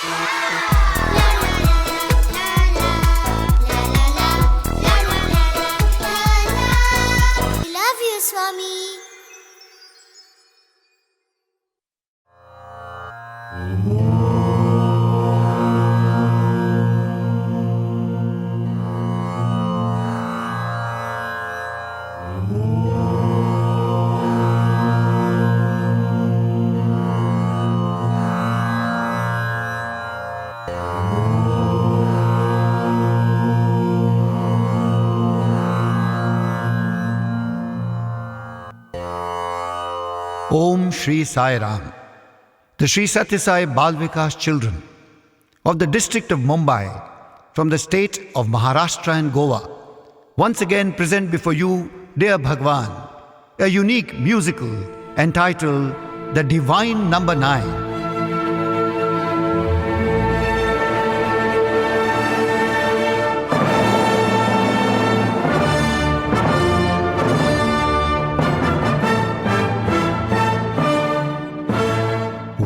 Love you, Swami. Om Shri Sai Ram. The Shri Satya Sai Bal Vikas children of the district of Mumbai from the state of Maharashtra and Goa once again present before you, dear Bhagwan, a unique musical entitled The Divine Number 9.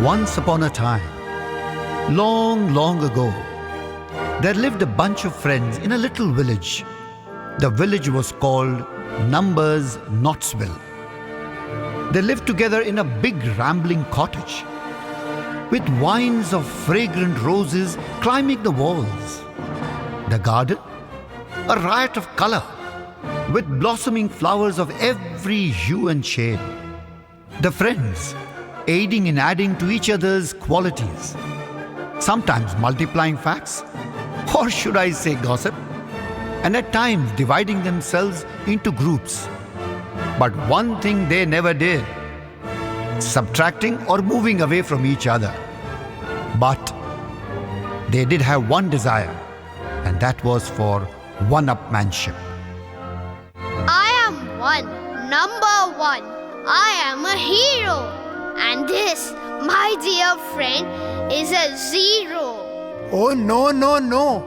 Once upon a time, long, long ago, there lived a bunch of friends in a little village. The village was called Numbers Knotsville. They lived together in a big rambling cottage with vines of fragrant roses climbing the walls. The garden, a riot of color with blossoming flowers of every hue and shade. The friends, aiding in adding to each other's qualities, sometimes multiplying facts, or should I say gossip, and at times dividing themselves into groups. But one thing they never did, subtracting or moving away from each other. But they did have one desire, and that was for one-upmanship. I am one, number one. I am a hero. And this, my dear friend, is a zero. Oh, no, no, no.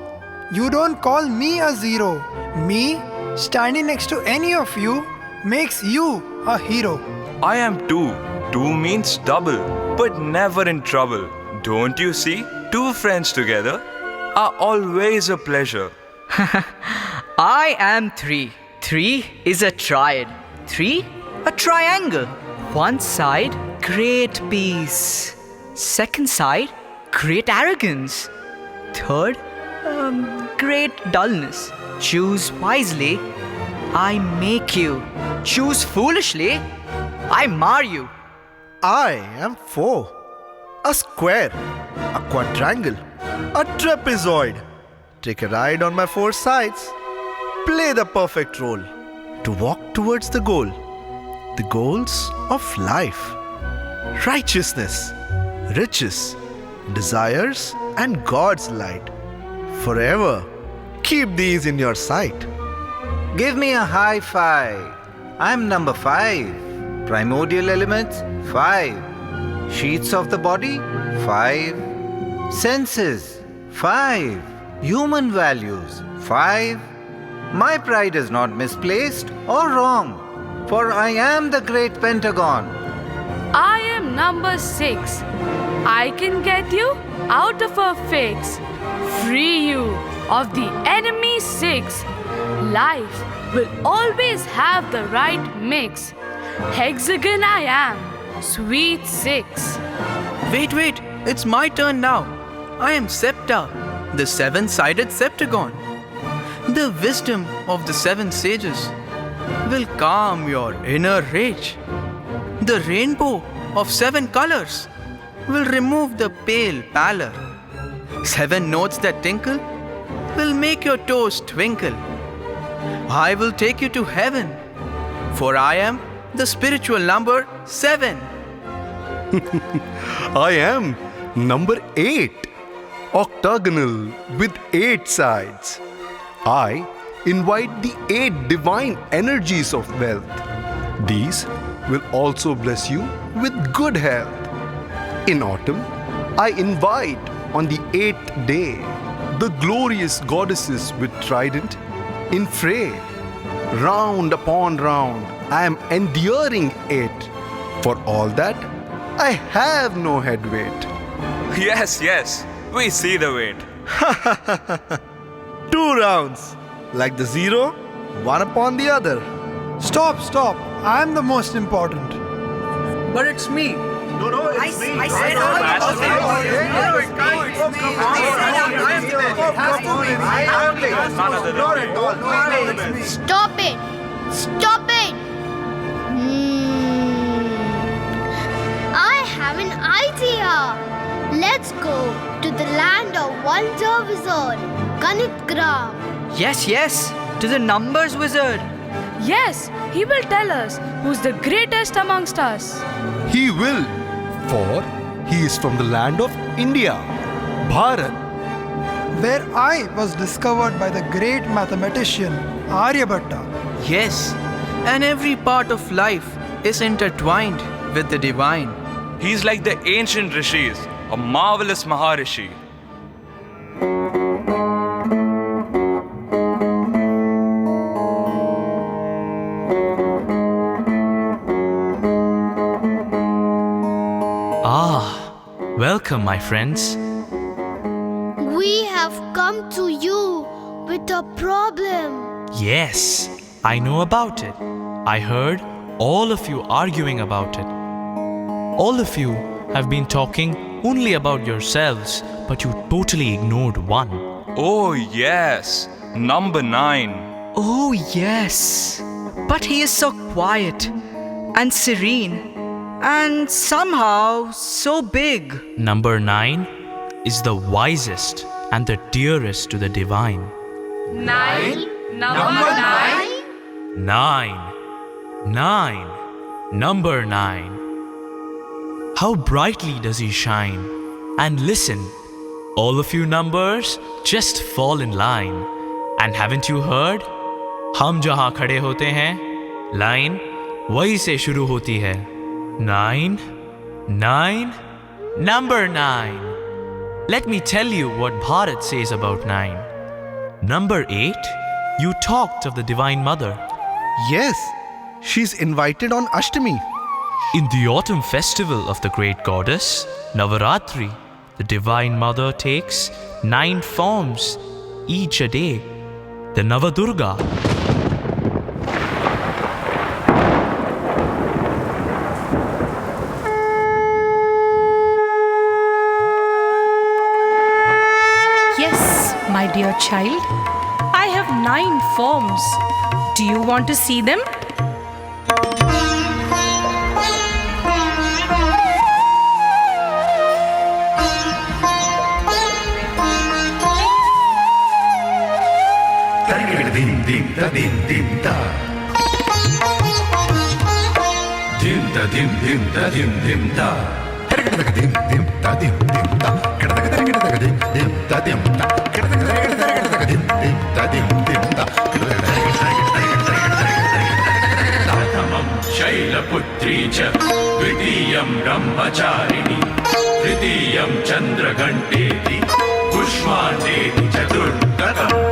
You don't call me a zero. Me, standing next to any of you, makes you a hero. I am two. Two means double, but never in trouble. Don't you see? Two friends together are always a pleasure. I am three. Three is a triad. Three, a triangle. One side, great peace. Second side, great arrogance. Third, great dullness. Choose wisely, I make you. Choose foolishly, I mar you. I am four. A square, a quadrangle, a trapezoid. Take a ride on my four sides. Play the perfect role to walk towards the goal. The goals of life. Righteousness, riches, desires, and God's light. Forever, keep these in your sight. Give me a high five. I'm number 5. Primordial elements, 5. Sheets of the body, 5. Senses, 5. Human values, 5. My pride is not misplaced or wrong, for I am the great Pentagon. I am number 6. I can get you out of a fix. Free you of the enemy 6. Life will always have the right mix. Hexagon I am, sweet 6. Wait, it's my turn now. I am Septa, the 7-sided septagon. The wisdom of the 7 sages will calm your inner rage. The rainbow of 7 colors will remove the pale pallor. 7 notes that tinkle will make your toes twinkle. I will take you to heaven, for I am the spiritual number 7. I am number 8, octagonal with 8 sides. I invite the 8 divine energies of wealth. These will also bless you with good health. In autumn, I invite on the 8th day the glorious goddesses with trident in fray. Round upon round, I am enduring it. For all that, I have no head weight. Yes, We see the weight. 2 rounds. Like the 0, one upon the other. Stop, stop. I am the most important. But it's me. I said Stop it! Stop it! I have an idea. Let's go to the land of Wonder Wizard, Ganit Gram. Yes, to the numbers wizard. Yes, he will tell us who's the greatest amongst us. He will, for he is from the land of India, Bharat. Where I was discovered by the great mathematician Aryabhatta. Yes, and every part of life is intertwined with the divine. He's like the ancient rishis, a marvelous Maharishi. Welcome, my friends. We have come to you with a problem. Yes, I know about it. I heard all of you arguing about it. All of you have been talking only about yourselves, but you totally ignored one. Oh, yes. Number 9. Oh, yes. But he is so quiet and serene and somehow so big. Number 9 is the wisest and the dearest to the divine. 9? Number 9? 9. Number 9. How brightly does he shine? And listen, all of you numbers, just fall in line. And haven't you heard? हम जहाँ खड़े होते हैं, line वहीं से शुरू होती है. 9, number 9. Let me tell you what Bharat says about 9. Number 8, you talked of the Divine Mother. Yes, she's invited on Ashtami. In the autumn festival of the great goddess, Navaratri, the Divine Mother takes 9 forms, each a day. The Navadurga. Yes, my dear child. I have 9 forms. Do you want to see them? प्रथमं शैलपुत्री च द्वितीयं ब्रह्मचारिणी तृतीयं चन्द्रघण्टेति कुष्माण्डेति चतुर्थकम्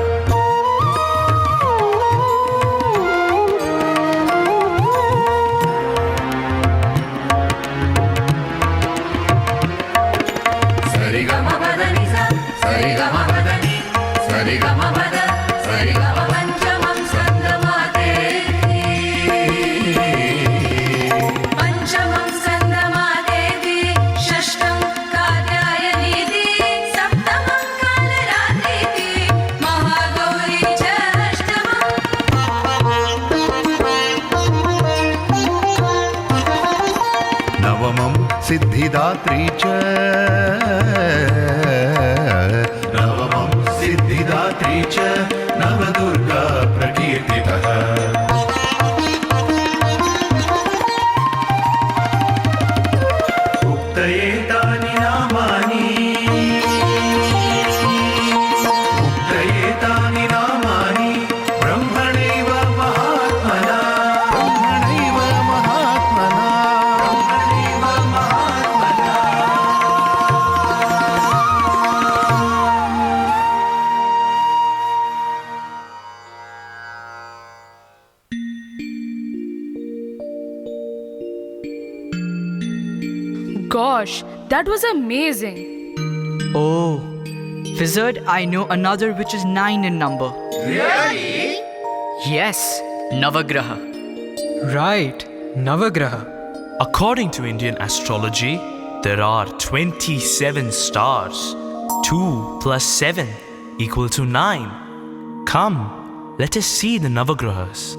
सिद्धिदात्री च नवमं सिद्धिदात्री च नवदुर्गा प्रकीर्तितः उक्तये तानि नामानि ब्रह्मणैव महात्मना Gosh, that was amazing. Oh, Wizard, I know another which is 9 in number. Really? Yes, Navagraha. Right, Navagraha. According to Indian astrology, there are 27 stars. 2 plus 7 equal to 9. Come, let us see the Navagrahas.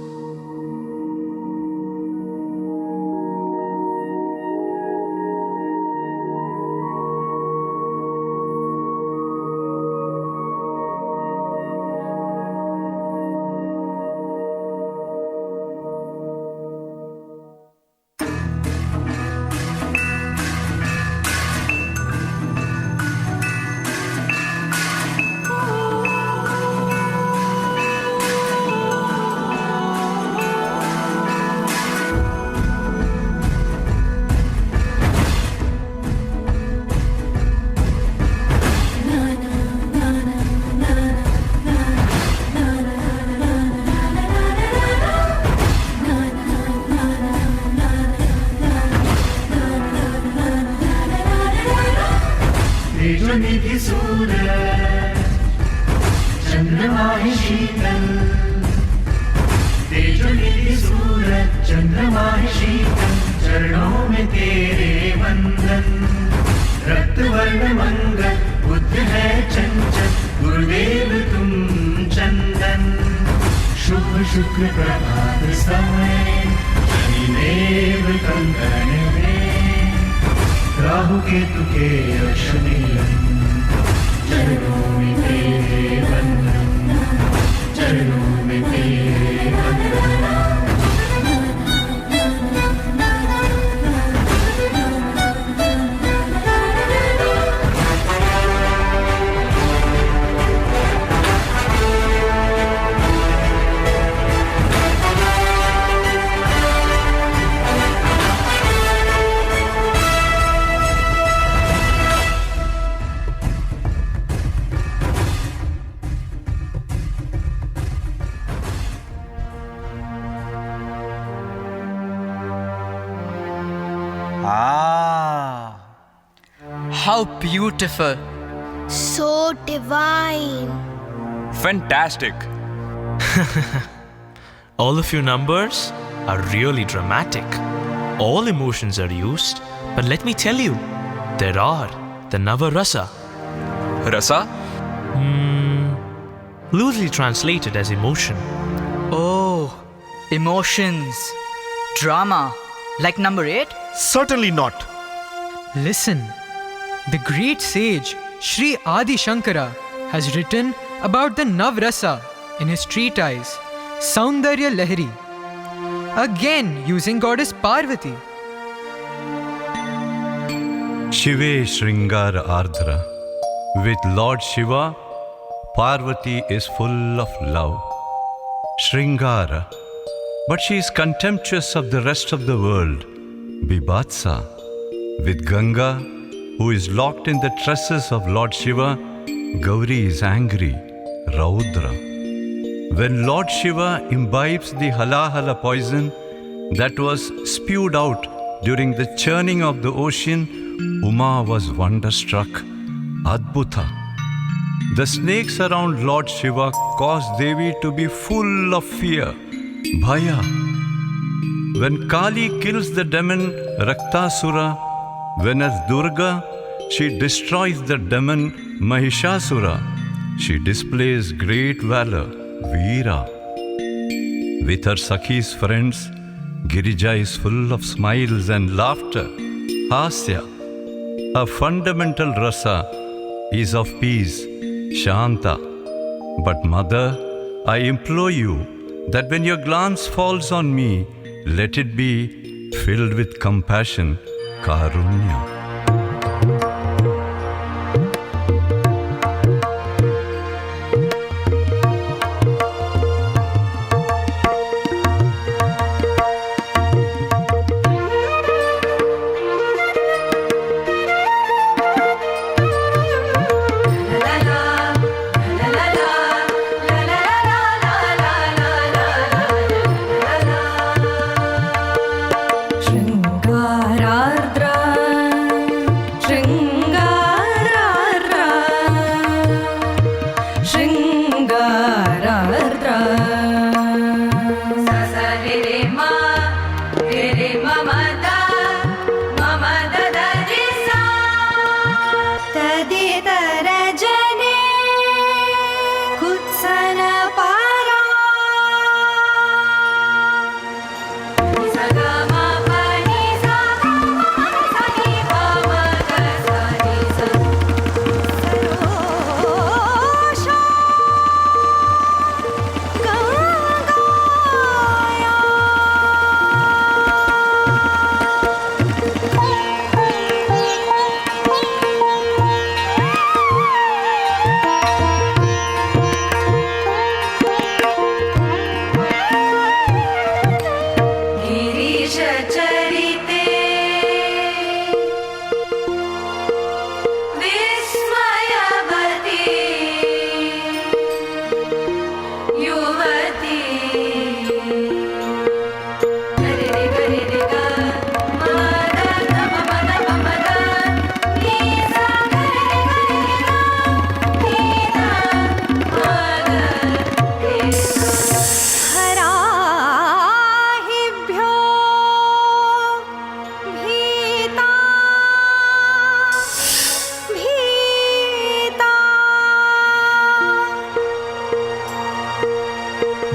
तेजोनिधि सूरज चंद्रमा है शीतल तेजोनिधि सूरज चंद्रमा है शीतल चरणों में तेरे वंदन रक्तवर्ण मंगल बुद्ध है चंचल गुरुदेव तुम चंदन शुभ शुक्र प्रभात समय शनिदेव कंकण में राहु केतु के अक्षमिलन चरणों में तेरे वंदन चरणों में तेरे वंदन How beautiful. So divine. Fantastic. All of your numbers are really dramatic. All emotions are used, but let me tell you, there are the Navarasa. Rasa? Loosely translated as emotion. Oh, emotions. Drama. Like number 8? Certainly not. Listen, the great sage Sri Adi Shankara has written about the Navrasa in his treatise Saundarya Lahari, again using goddess Parvati. Shive Shringara Ardhra. With Lord Shiva, Parvati is full of love. Shringara. But she is contemptuous of the rest of the world. Bibhatsa. With Ganga, who is locked in the tresses of Lord Shiva, Gauri is angry, Raudra. When Lord Shiva imbibes the halahala poison that was spewed out during the churning of the ocean, Uma was wonderstruck, Adbhuta. The snakes around Lord Shiva caused Devi to be full of fear, Bhaya. When Kali kills the demon Raktasura, when as Durga, she destroys the demon Mahishasura, she displays great valor, Veera. With her Sakhi's friends, Girija is full of smiles and laughter, Hasya. Her fundamental rasa is of peace, Shanta. But Mother, I implore you that when your glance falls on me, let it be filled with compassion, Karunya. उदित रजनी कुत्सन पारा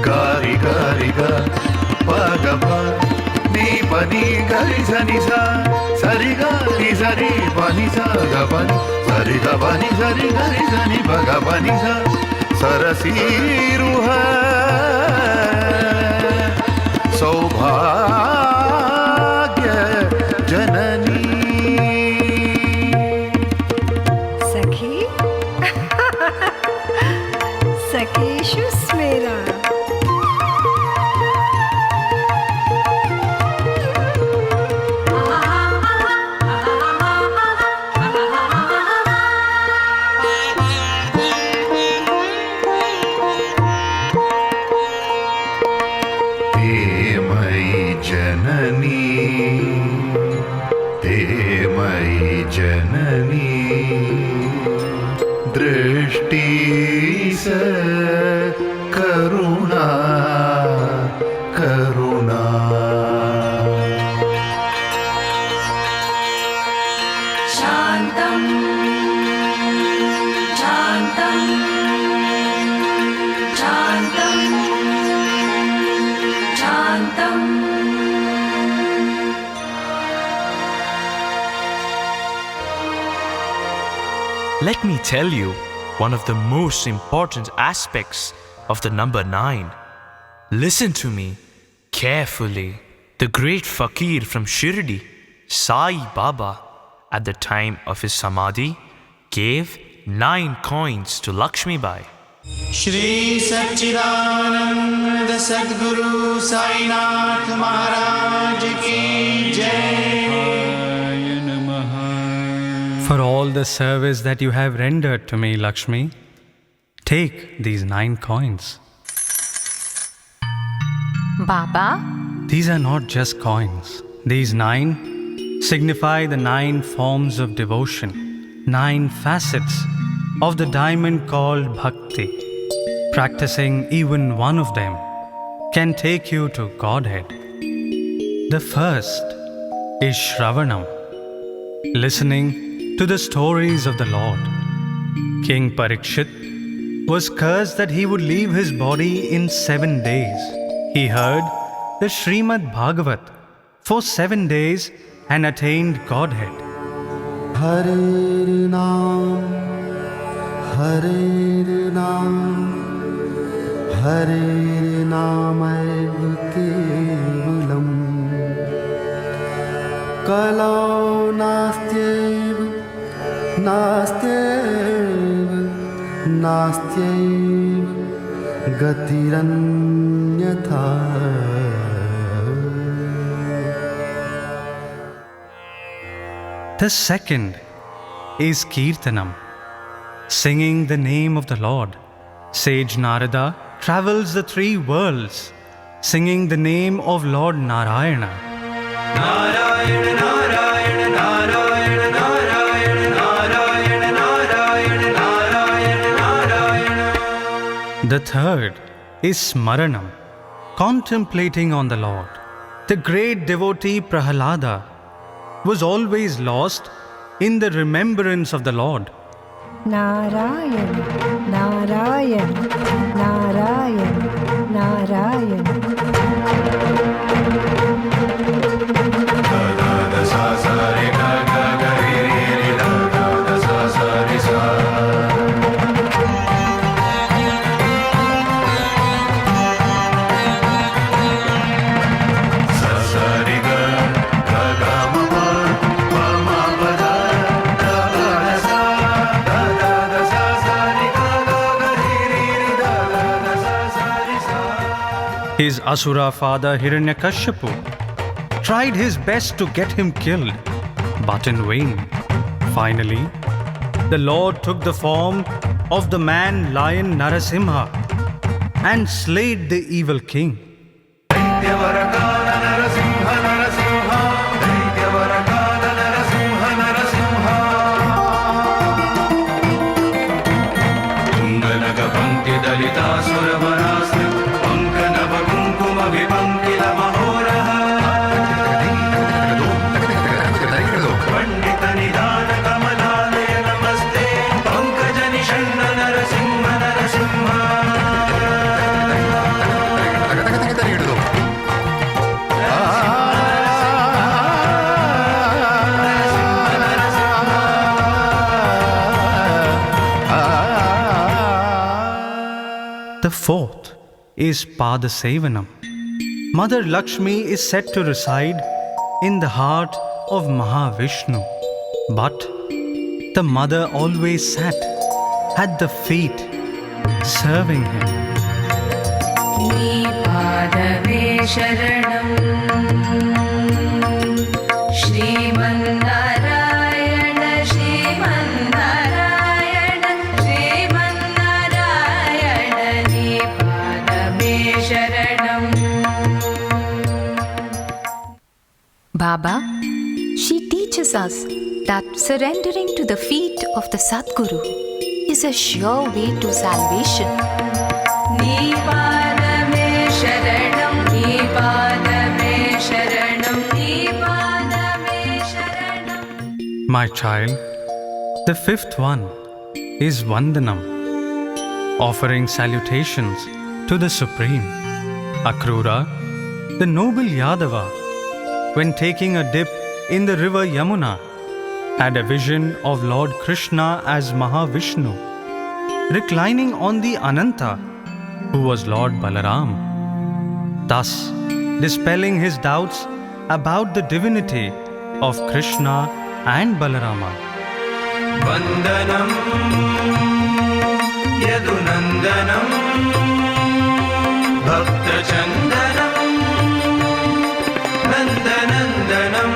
Gari gari ga pa ga pa ni pa ni gari sa ni sa sari ga ni sari pa ni sa ga pa ni sari ga pa ni sari gari sa ni pa ga pa ni sa sarasi ruha saubhagya janani सखी सखीशु स्मेरा जननी दृष्टि से करुणा करुणा शांतम शांतम शांतम शांतम Let me tell you one of the most important aspects of the number 9. Listen to me carefully. The great fakir from Shirdi, Sai Baba, at the time of his samadhi, gave 9 coins to Lakshmi Bai. Shri सच्चिदानंद सद्गुरु साईनाथ महाराज की जय। For all the service that you have rendered to me, Lakshmi, take these 9 coins. Baba? These are not just coins. These 9 signify the 9 forms of devotion, 9 facets of the diamond called Bhakti. Practicing even one of them can take you to Godhead. The first is Shravanam, listening to the stories of the Lord. King Parikshit was cursed that he would leave his body in 7 days. He heard the Srimad Bhagavat for 7 days and attained Godhead. Hare Naam, Hare Naam, Hare Naam Kevalam, Kalau Nastyeva, Nastyeva, Nastyeva, Gatiranyatha. The second is Kirtanam, singing the name of the Lord. Sage Narada travels the 3 worlds, singing the name of Lord Narayana. Narayana, Narayana, Narayana, Narayana, Narayana, Narayana, Narayana, Narayana. The third is Smaranam, contemplating on the Lord. The great devotee Prahalada was always lost in the remembrance of the Lord. Narayan, Narayan, Narayan, Narayan. His Asura father Hiranyakashipu tried his best to get him killed, but in vain. Finally, the Lord took the form of the man lion Narasimha and slayed the evil king. The fourth is Padasevanam. Mother Lakshmi is said to reside in the heart of Mahavishnu, but the mother always sat at the feet serving him. Padave Sharanam Shrimanarayana Shrimanarayana Shrimanarayana Padave Sharanam. Baba, she teaches us that surrendering to the feet of the Sadguru is a sure way to salvation. Nipadame Sharanam, Nipadame Sharanam, Nipadame Sharanam. My child, the fifth one is Vandanam, offering salutations to the Supreme. Akrura, the noble Yadava, when taking a dip in the river Yamuna, had a vision of Lord Krishna as Mahavishnu, reclining on the Ananta, who was Lord Balaram, thus dispelling his doubts about the divinity of Krishna and Balarama. Vandanam Yadunandanam Bhakta Chandanam Nandanandanam.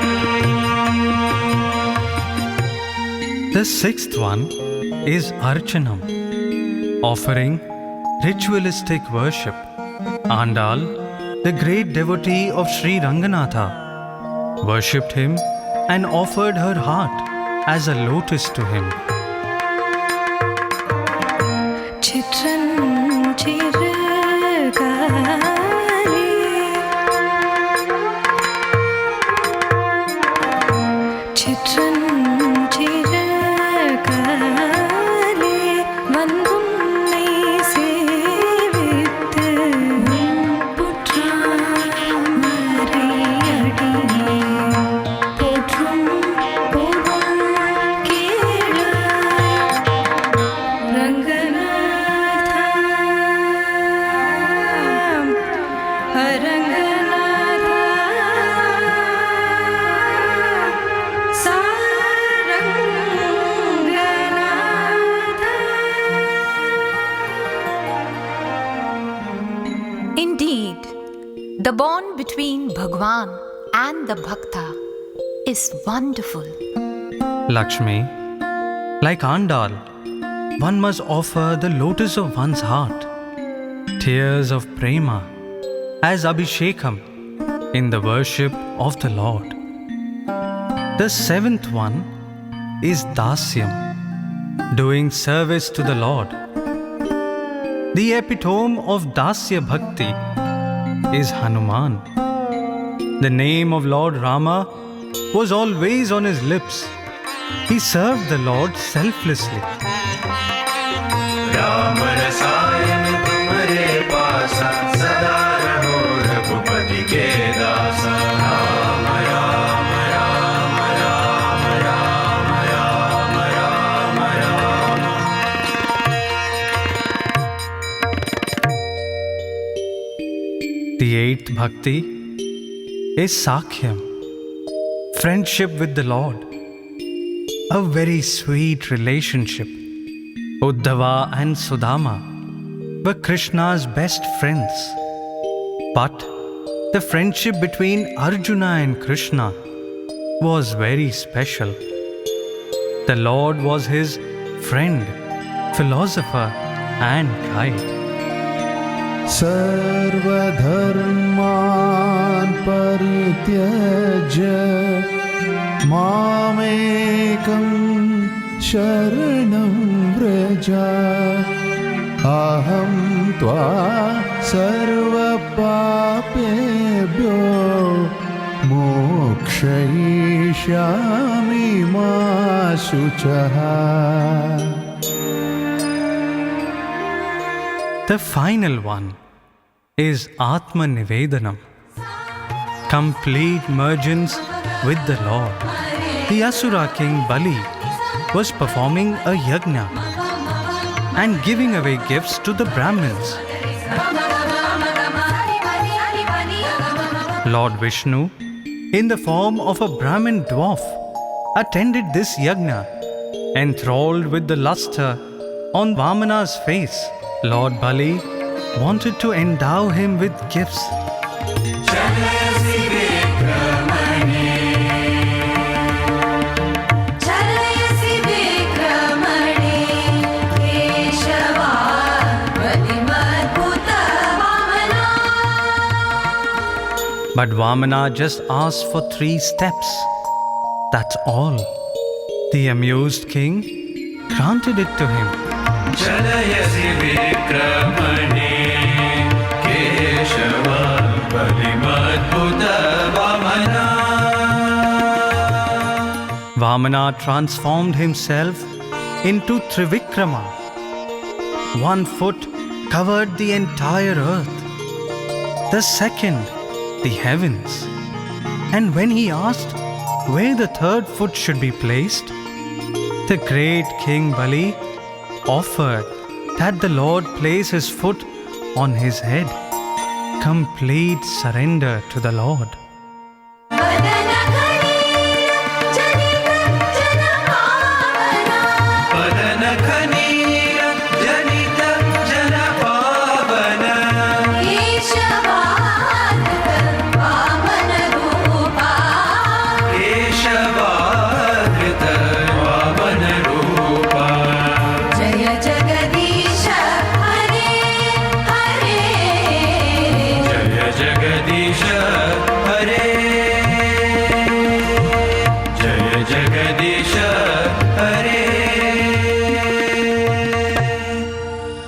The sixth one is Archanam, offering ritualistic worship. Andal, the great devotee of Sri Ranganatha, worshipped him and offered her heart as a lotus to him. Indeed, the bond between Bhagwan and the Bhakta is wonderful. Lakshmi, like Andal, one must offer the lotus of one's heart, tears of prema, as Abhishekam in the worship of the Lord. The seventh one is Dasyam, doing service to the Lord. The epitome of Dasya Bhakti is Hanuman. The name of Lord Rama was always on his lips, he served the Lord selflessly. Ram रसायन तुम्हारे पासा सदा रहो रघुपति के दासा Ram Ram Ram Ram Ram Ram Ram Ram. The eighth bhakti is Sakhyam, friendship with the Lord. A very sweet relationship. Uddhava and Sudama were Krishna's best friends. But the friendship between Arjuna and Krishna was very special. The Lord was his friend, philosopher, and guide. सर्वधर्मान् परित्यज्य मामेकं शरणं व्रज अहं त्वा सर्वपापेभ्यो मोक्षयिष्यामि मा शुचः। The final one is Atma Nivedanam, complete mergence with the Lord. The Asura king Bali was performing a yajna and giving away gifts to the Brahmins. Lord Vishnu, in the form of a Brahmin dwarf, attended this yajna, enthralled with the luster on Vamana's face. Lord Bali wanted to endow him with gifts. But Vamana just asked for 3 steps. That's all. The amused king granted it to him. चलयसि विक्रमणे Keshav बलिमद्भुत वामना। Vamana transformed himself into Trivikrama. 1 foot covered the entire earth. The second, the heavens. And when he asked where the 3rd foot should be placed, the great King Bali offered that the Lord place his foot on his head. Complete surrender to the Lord.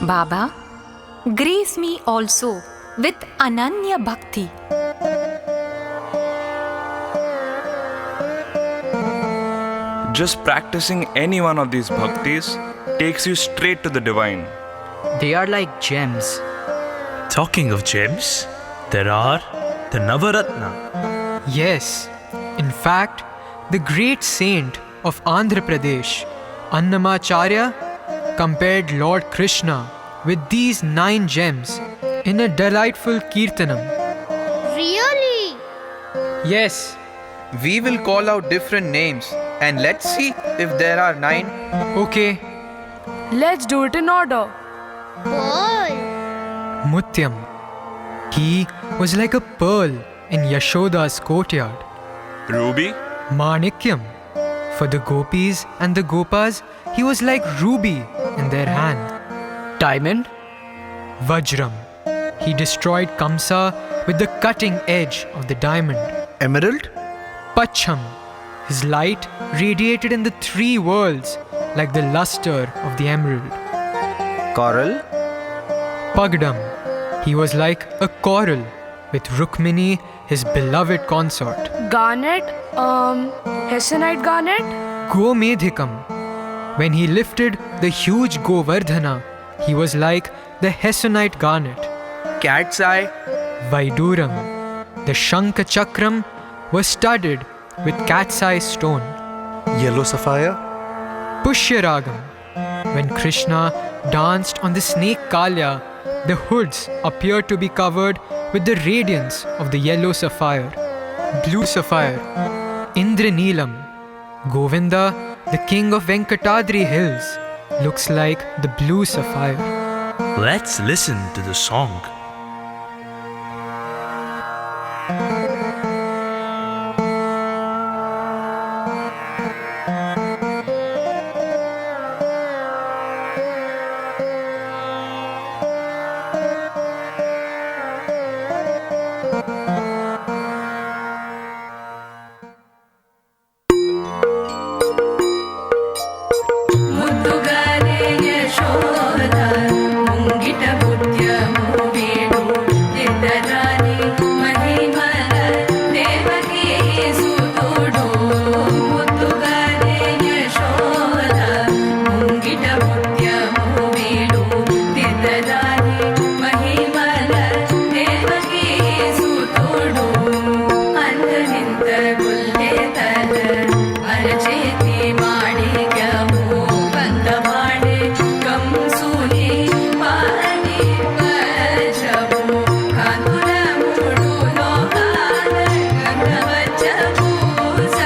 Baba, grace me also with Ananya Bhakti. Just practicing any one of these bhaktis takes you straight to the divine. They are like gems. Talking of gems, there are the Navaratna. Yes, in fact, the great saint of Andhra Pradesh, Annamacharya, compared Lord Krishna with these 9 gems in a delightful kirtanam. Really? Yes, we will call out different names and let's see if there are 9. Okay. Let's do it in order. Pearl. Mutyam. He was like a pearl in Yashoda's courtyard. Ruby? Manikyam. For the gopis and the gopas, he was like ruby in their hand. Diamond? Vajram. He destroyed Kamsa with the cutting edge of the diamond. Emerald? Pacham. His light radiated in the 3 worlds like the luster of the emerald. Coral? Pagdam. He was like a coral with Rukmini, his beloved consort. Garnet? Hessonite garnet? Gomedhikam. When he lifted the huge Govardhana, he was like the Hessonite garnet. Cat's eye. Vaiduram. The Shankha Chakram was studded with cat's eye stone. Yellow sapphire. Pushyaragam. When Krishna danced on the snake Kalya, the hoods appeared to be covered with the radiance of the yellow sapphire. Blue sapphire. Indraneelam. Govinda, the king of Venkatadri hills, looks like the blue sapphire. Let's listen to the song. ಮುದ್ದುಗಾರೆ Yashoda ಮುಂಗಿಟ ಬುದ್ಧ್ಯಮು ಬೇಡು ಎದ್ದರಾನಿ ಮಹಿಮಲ Devaki ಸುತುಡು ಮುದ್ದುಗಾರೆ Yashoda ಮುಂಗಿಟ ಬುದ್ಧ್ಯಮು ಬೇಡು ಎದ್ದರಾನಿ ಮಹಿಮಲ Devaki ಸುತುಡು ಅಂದ ನಿಂತ ಗುಲ್ಲೆ ತಲ ಅರಚೇತಿ ಮಾಣಿಕ್ಯಮು ಬಂದ ಮಾಡೆ ಕಂಸೂಲಿ ಪಾರಣಿ ವಜ್ರಮು ಕಾಂತುರ ಮೂಡು ಲೋಕಾಲ ಗಂಗವಜ್ಜಭೂಸ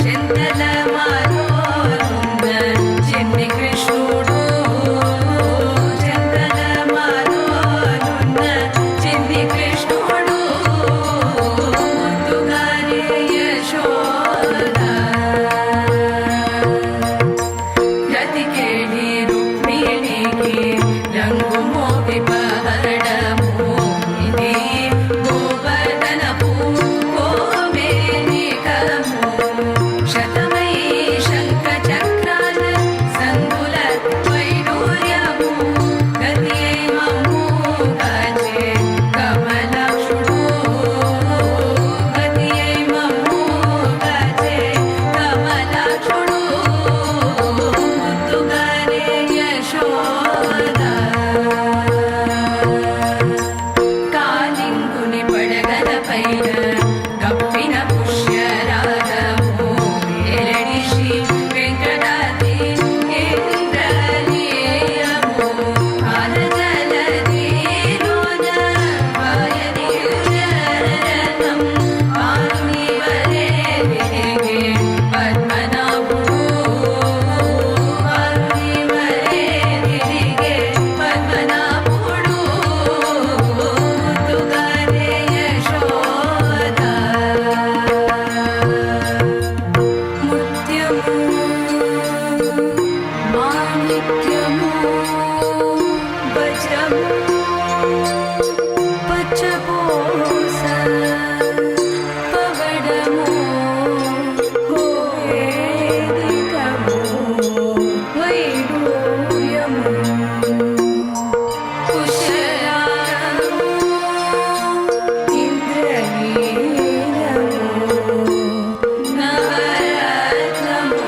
ಚೆಂದಲ ಮಾರೋರುಂದ ಚಿನ್ನಿ ಕೃಷ್ಣುಡು ಚೆಂದಲ ಮಾರೋರುಂದ ಚಿನ್ನಿ ಕೃಷ್ಣುಡು ಮುದ್ದುಗಾರೆ ಯಶೋಧ గతి కేడి రుక్మిణికి రంగు మోపి పహడము ఇది గోవర్ధనపు గోమేనికము శతమై శంఖ చక్రాల సంగుల వైడూర్యము గతి మమ్ము కాచే కమలాక్షుడు గతి మమ్ము కాచే కమలాక్షుడు ముద్దుగారే యశోద కాలింగుని పడగల పైన కప్పిన పుష్యరాగము ఎరడి శ్రీ వెంకటాద్రి ఇంద్రనీయము కాలజలధిలోన వాయనిరతం పారుని వరే తిరిగే పద్మనాభుడు పారుని వరే తిరిగే పద్మనాభుడు ముద్దుగారే యశోద ముత్యము మాణిక్యము వజ్రము పచ్చపోస పవడము గోవేదికము వైడూర్యము కుశలాము ఇంద్రనీలము నవరత్నము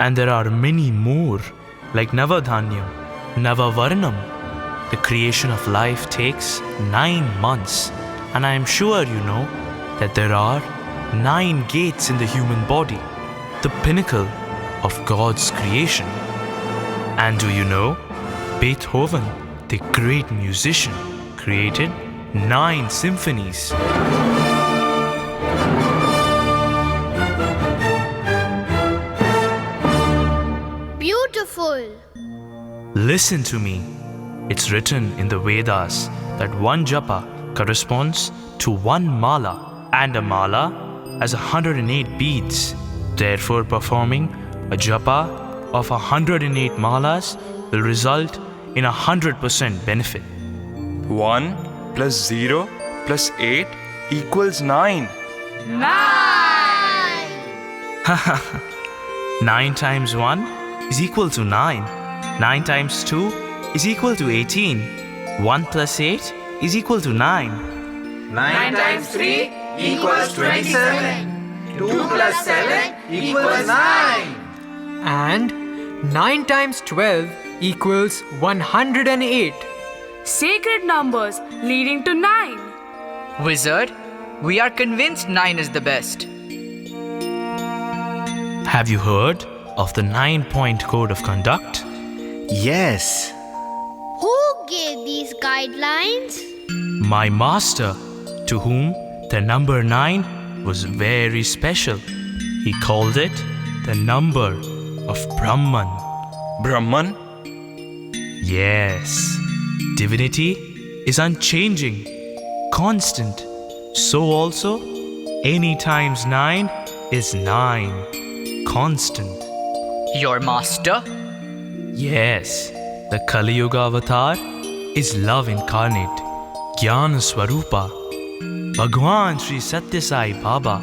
And there are many more, like Navadhanyam, Navavarnam. The creation of life takes 9 months, and I am sure you know that there are 9 gates in the human body, the pinnacle of God's creation. And do you know, Beethoven, the great musician, created 9 symphonies. Beautiful. Listen to me. It's written in the Vedas that one japa corresponds to one mala, and a mala has 108 beads. Therefore, performing a japa of 108 malas will result in 100% benefit. 1 plus 0 plus 8 equals 9. 9 times 1 is equal to 9. 9 times 2 is equal to 18. 1 plus 8 is equal to 9. 9 times 3 equals 27. 2 plus 7 equals 9. And 9 times 12 equals 108. Sacred numbers leading to 9. Wizard, we are convinced 9 is the best. Have you heard of the 9-point code of conduct? Yes. Who gave these guidelines? My master, to whom the number 9 was very special. He called it the number of Brahman. Brahman? Yes. Divinity is unchanging, constant. So also, any times 9 is 9, constant. Your master? Yes, the Kali Yuga avatar is love incarnate, Jnana Swarupa, Bhagwan Sri Satya Sai Baba.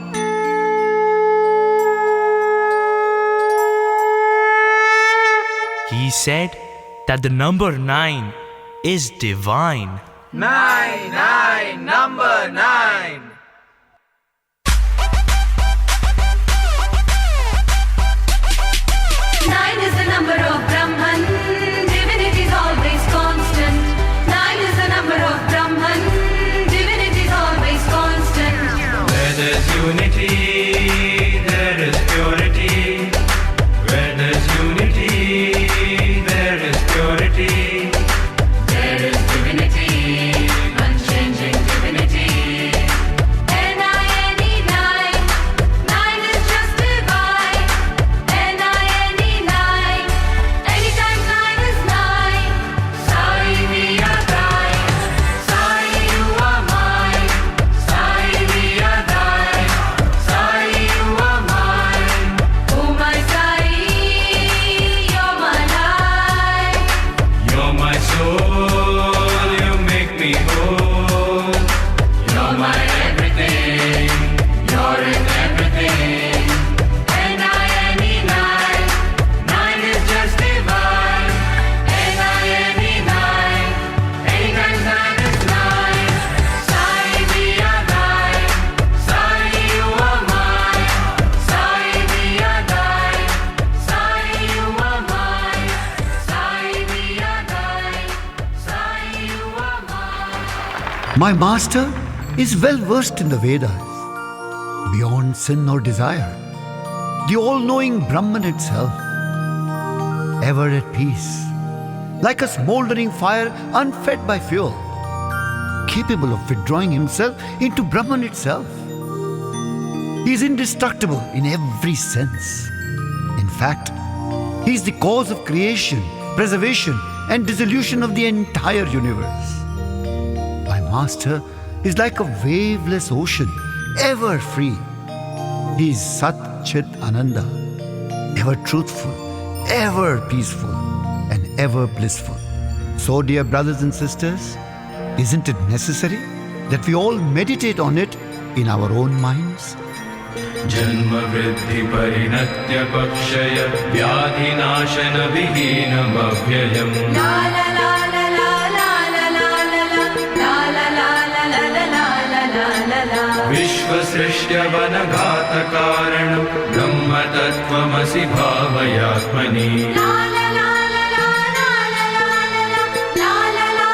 He said that the number 9 is divine. 9, 9, number 9. Nine is the number of Brahman. Divinity is always constant. 9 is the number of Brahman. Divinity is always constant. Where there's unity, there is purity. Where there's unity, there is purity. There is divinity, unchanging divinity. N-I-N-E, 9. 9 is just divine. N-I-N-E, 9. Anytime 9 is 9. Sai we are thine. Sai you are mine. Sai we are thine. Sai you are mine. Oh my Sai, you're my life. You're my soul, you make me whole. You're my everything. You're in everything. N-I-N-E, 9. 9 is just divine. N-I-N-E, 9. Anytime 9 is 9. Sai we are thine. Sai you are mine. Sai we are thine. Sai you are mine. Sai we are thine. Sai you are mine. My master is well versed in the Vedas, beyond sin or desire, the all-knowing Brahman itself, ever at peace, like a smoldering fire unfed by fuel, capable of withdrawing himself into Brahman itself. He is indestructible in every sense. In fact, he is the cause of creation, preservation, and dissolution of the entire universe. My master is like a waveless ocean, ever free. He is Sat Chit Ananda, ever truthful, ever peaceful, and ever blissful. So, dear brothers and sisters, isn't it necessary that we all meditate on it in our own minds? जन्म वृद्धि परिणत्य पक्षय व्याधिनाशन विहीनम अव्ययम् La la la la la la la la la la la la la la la la la la la. विश्वसृष्ट्यवनघात कारणं ब्रह्म तत्त्वमसि भावयात्मनि La la la la la la la la la la la la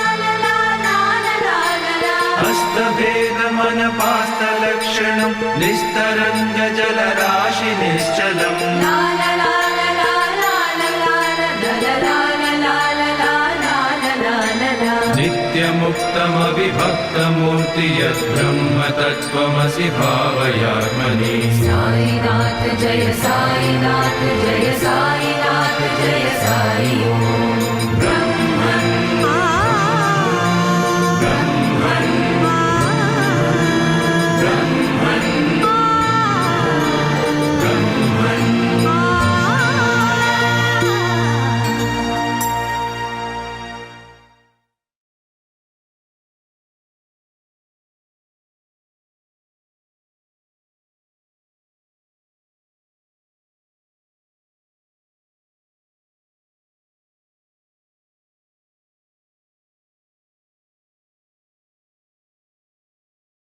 la la la. हस्तभेदमनपास्तलक्षणं निस्तरङ्ग जलराशि निश्चलम् La la la la la la la la la la la la. नित्यमुक्तमविभक्तमूर्ति यद्ब्रह्म तत्त्वमसि भावयात्मनि Sainath जय साईनाथ जय साईनाथ जय साई ओम.